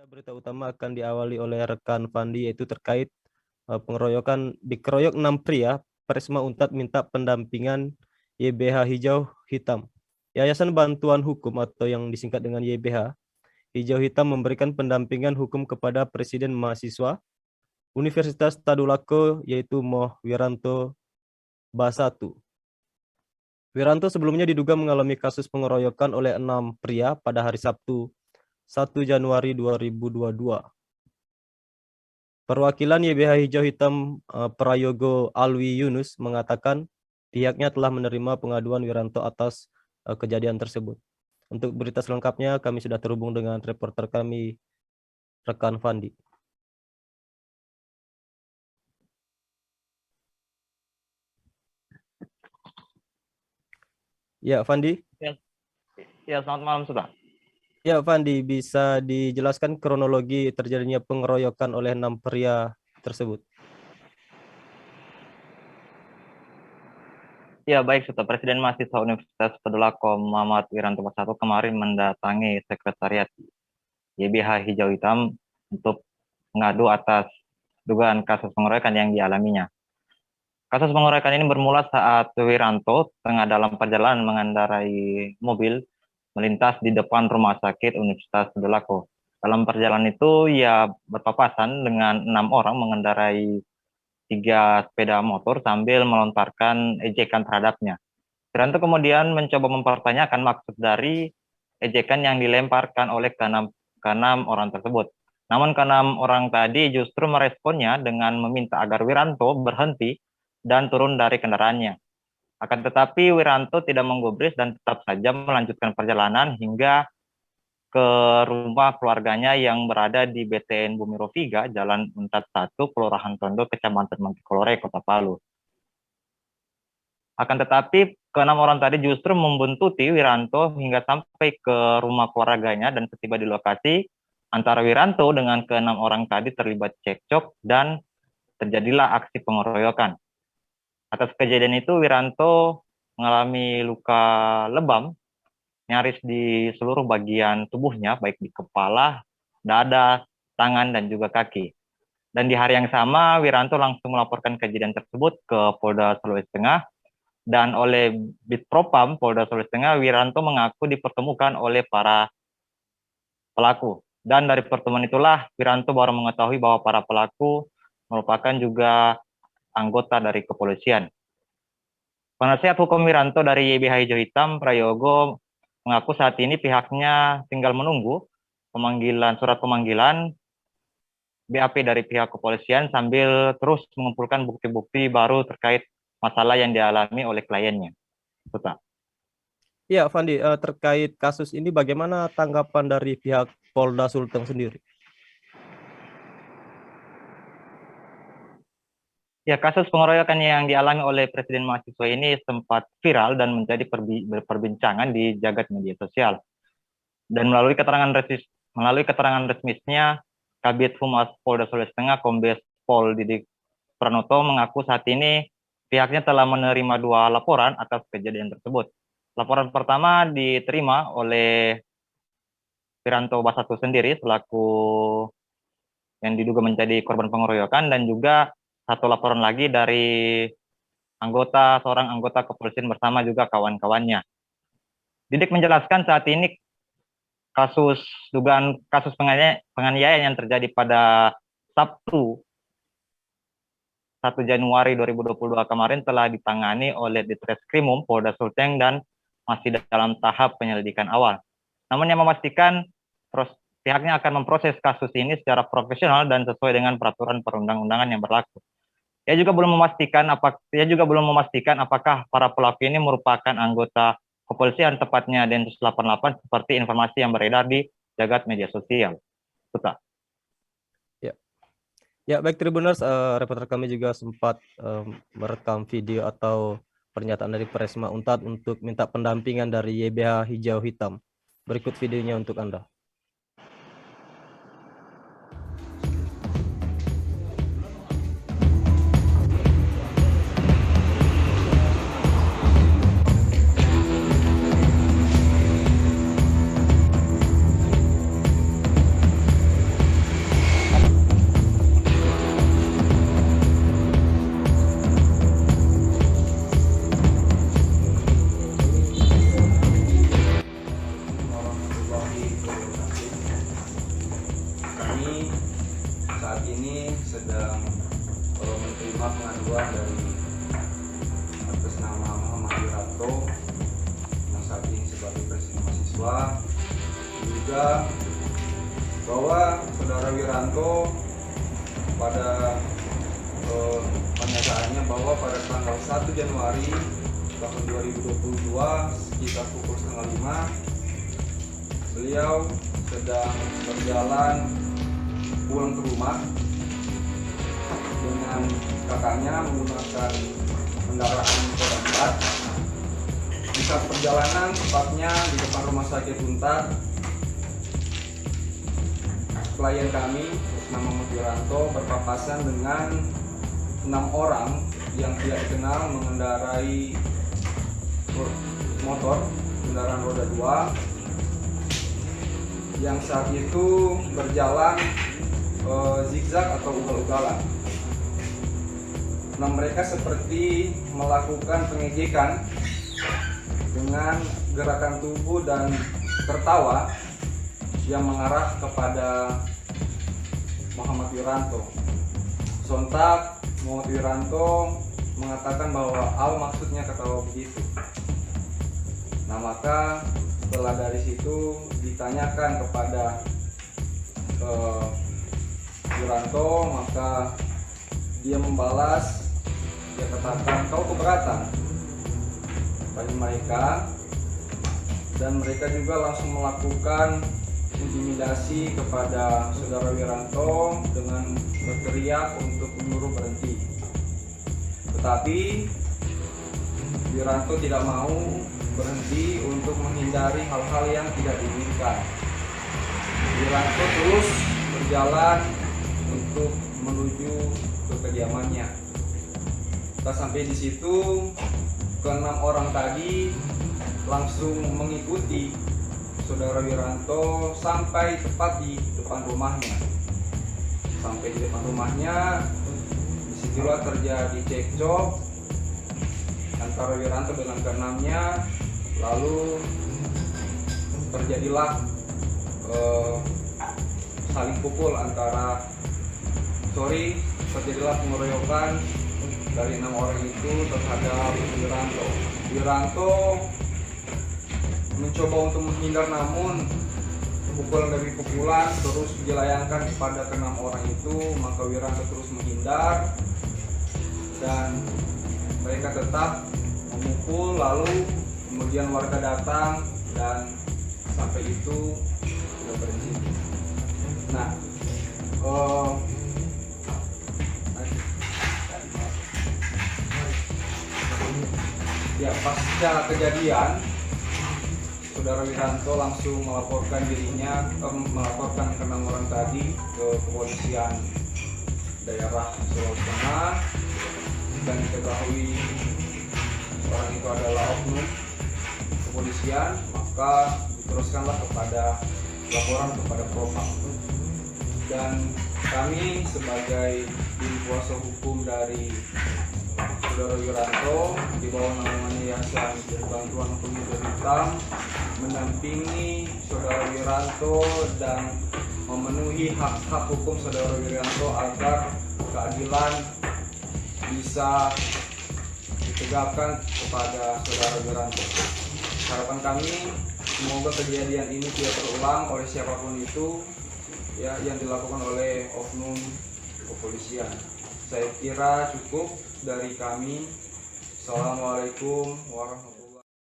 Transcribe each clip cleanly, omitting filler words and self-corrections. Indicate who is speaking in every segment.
Speaker 1: Berita utama akan diawali oleh rekan Fandi, yaitu terkait dikeroyok 6 pria. Presma Unpad minta pendampingan YBH Hijau Hitam. Yayasan Bantuan Hukum atau yang disingkat dengan YBH Hijau Hitam memberikan pendampingan hukum kepada Presiden Mahasiswa Universitas Tadulako, yaitu Moh Wiranto Basatu. Wiranto sebelumnya diduga mengalami kasus pengeroyokan oleh 6 pria pada hari Sabtu 1 Januari 2022. Perwakilan YBH Hijau Hitam Prayogo Alwi Yunus mengatakan pihaknya telah menerima pengaduan Wiranto atas kejadian tersebut. Untuk berita selengkapnya kami sudah terhubung dengan reporter kami, rekan Fandi. Ya, Fandi.
Speaker 2: Ya, selamat malam, Sudah.
Speaker 1: Ya, Fandi, bisa dijelaskan kronologi terjadinya pengeroyokan oleh 6 pria tersebut?
Speaker 2: Ya, baik, Sudah. Presiden Mahasiswa Universitas Tadulako Muhammad Wiranto Basatu kemarin mendatangi Sekretariat YBH Hijau Hitam untuk mengadu atas dugaan kasus pengeroyokan yang dialaminya. Kasus pengeroyokan ini bermula saat Wiranto tengah dalam perjalanan mengendarai mobil melintas di depan rumah sakit Universitas Tadulako. Dalam perjalanan itu, ia berpapasan dengan 6 orang mengendarai 3 sepeda motor sambil melontarkan ejekan terhadapnya. Wiranto kemudian mencoba mempertanyakan maksud dari ejekan yang dilemparkan oleh keenam orang tersebut. Namun keenam orang tadi justru meresponnya dengan meminta agar Wiranto berhenti dan turun dari kendaraannya. Akan tetapi Wiranto tidak menggubris dan tetap saja melanjutkan perjalanan hingga ke rumah keluarganya yang berada di BTN Bumi Rofiga, Jalan Unpad 1, Kelurahan Tondo, Kecamatan Mangkikolore, Kota Palu. Akan tetapi, keenam orang tadi justru membuntuti Wiranto hingga sampai ke rumah keluarganya, dan setiba di lokasi, antara Wiranto dengan keenam orang tadi terlibat cekcok dan terjadilah aksi pengeroyokan. Atas kejadian itu, Wiranto mengalami luka lebam nyaris di seluruh bagian tubuhnya, baik di kepala, dada, tangan, dan juga kaki. Dan di hari yang sama, Wiranto langsung melaporkan kejadian tersebut ke Polda Sulawesi Tengah, dan oleh Bitpropam Polda Sulawesi Tengah, Wiranto mengaku dipertemukan oleh para pelaku. Dan dari pertemuan itulah, Wiranto baru mengetahui bahwa para pelaku merupakan juga anggota dari kepolisian. Penasihat hukum Wiranto dari YBH Hijau Hitam, Prayogo, mengaku saat ini pihaknya tinggal menunggu surat pemanggilan BAP dari pihak kepolisian sambil terus mengumpulkan bukti-bukti baru terkait masalah yang dialami oleh kliennya. Betul.
Speaker 1: Ya, Fandi, terkait kasus ini bagaimana tanggapan dari pihak Polda Sulteng sendiri?
Speaker 2: Ya, kasus pengeroyokan yang dialami oleh Presiden Mahasiswa ini sempat viral dan menjadi perbincangan di jagat media sosial. Dan melalui keterangan resminya, Kabid Humas Polda Sulawesi Tengah, Kombes Pol Didik Pranoto mengaku saat ini pihaknya telah menerima 2 laporan atas kejadian tersebut. Laporan pertama diterima oleh Wiranto Basatu sendiri selaku yang diduga menjadi korban pengeroyokan, dan juga satu laporan lagi dari seorang anggota kepolisian bersama juga kawan-kawannya. Didik menjelaskan saat ini dugaan kasus penganiayaan yang terjadi pada Sabtu 1 Januari 2022 kemarin telah ditangani oleh Ditreskrimum Polda Sulteng dan masih dalam tahap penyelidikan awal. Namun yang memastikan pihaknya akan memproses kasus ini secara profesional dan sesuai dengan peraturan perundang-undangan yang berlaku. Ia juga belum memastikan apakah para pelaku ini merupakan anggota kepolisian, tepatnya Densus 88, seperti informasi yang beredar di jagat media sosial. Betul.
Speaker 1: Ya, baik Tribuners, reporter kami juga sempat merekam video atau pernyataan dari Presma Unpad untuk minta pendampingan dari YBH Hijau Hitam. Berikut videonya untuk Anda.
Speaker 3: adalah bahwa Saudara Wiranto pada penyampaiannya bahwa pada tanggal 1 Januari tahun 2022 sekitar pukul 4:30 beliau sedang berjalan pulang ke rumah dengan kakaknya menggunakan kendaraan roda 4. Di saat perjalanan tepatnya di depan rumah sakit Untar, klien kami nama Muhammad Wiranto berpapasan dengan 6 orang yang tidak dikenal mengendarai motor kendaraan roda 2 yang saat itu berjalan zigzag atau ugal-ugalan. Nah, mereka seperti melakukan pengejekan dengan gerakan tubuh dan tertawa yang mengarah kepada Muhammad Wiranto. Sontak Muhammad Wiranto mengatakan bahwa maksudnya ketawa begitu. Nah, maka setelah dari situ ditanyakan kepada Wiranto, maka dia membalas, dia katakan, "Kau keberatan?" bagi mereka, dan mereka juga langsung melakukan intimidasi kepada Saudara Wiranto dengan berteriak untuk menyuruh berhenti. Tetapi Wiranto tidak mau berhenti untuk menghindari hal-hal yang tidak diinginkan. Wiranto terus berjalan untuk menuju ke kediamannya. Kita sampai di situ, ke-6 orang tadi langsung mengikuti Saudara Wiranto sampai tepat di depan rumahnya. Sampai di depan rumahnya, disitulah terjadi cekcok antara Wiranto dengan ke-6-nya. Lalu terjadilah saling pukul terjadilah pengeroyokan dari 6 orang itu terhadap Wiranto. Wiranto mencoba untuk menghindar, namun pukulan demi pukulan terus dilayangkan kepada ke-6 orang itu. Maka Wiranto terus menghindar dan mereka tetap memukul. Lalu kemudian warga datang dan sampai itu sudah berhenti. Nah, ya pasca kejadian, Saudara Wiranto langsung melaporkan melaporkan ke-6 orang tadi ke kepolisian daerah Sulawesi Tengah, dan diketahui orang itu adalah oknum kepolisian, maka diteruskanlah kepada laporan kepada Propam. Dan kami sebagai tim kuasa hukum dari Saudara Wiranto di bawah naungan Yayasan Bantuan Hukum Hijau Hitam mendampingi Saudara Wiranto dan memenuhi hak-hak hukum Saudara Wiranto agar keadilan bisa ditegakkan kepada Saudara Wiranto. Harapan kami semoga kejadian ini tidak terulang oleh siapapun itu, ya, yang dilakukan oleh oknum kepolisian. Saya kira cukup dari kami. Assalamualaikum warahmatullahi wabarakatuh.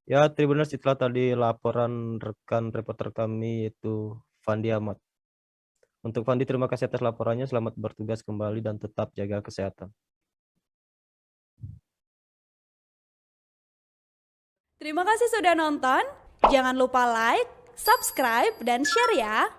Speaker 1: Ya, Tribuners, itulah tadi laporan rekan reporter kami yaitu Fandi Ahmad. Untuk Fandi, terima kasih atas laporannya. Selamat bertugas kembali dan tetap jaga kesehatan.
Speaker 4: Terima kasih sudah nonton. Jangan lupa like, subscribe, dan share ya.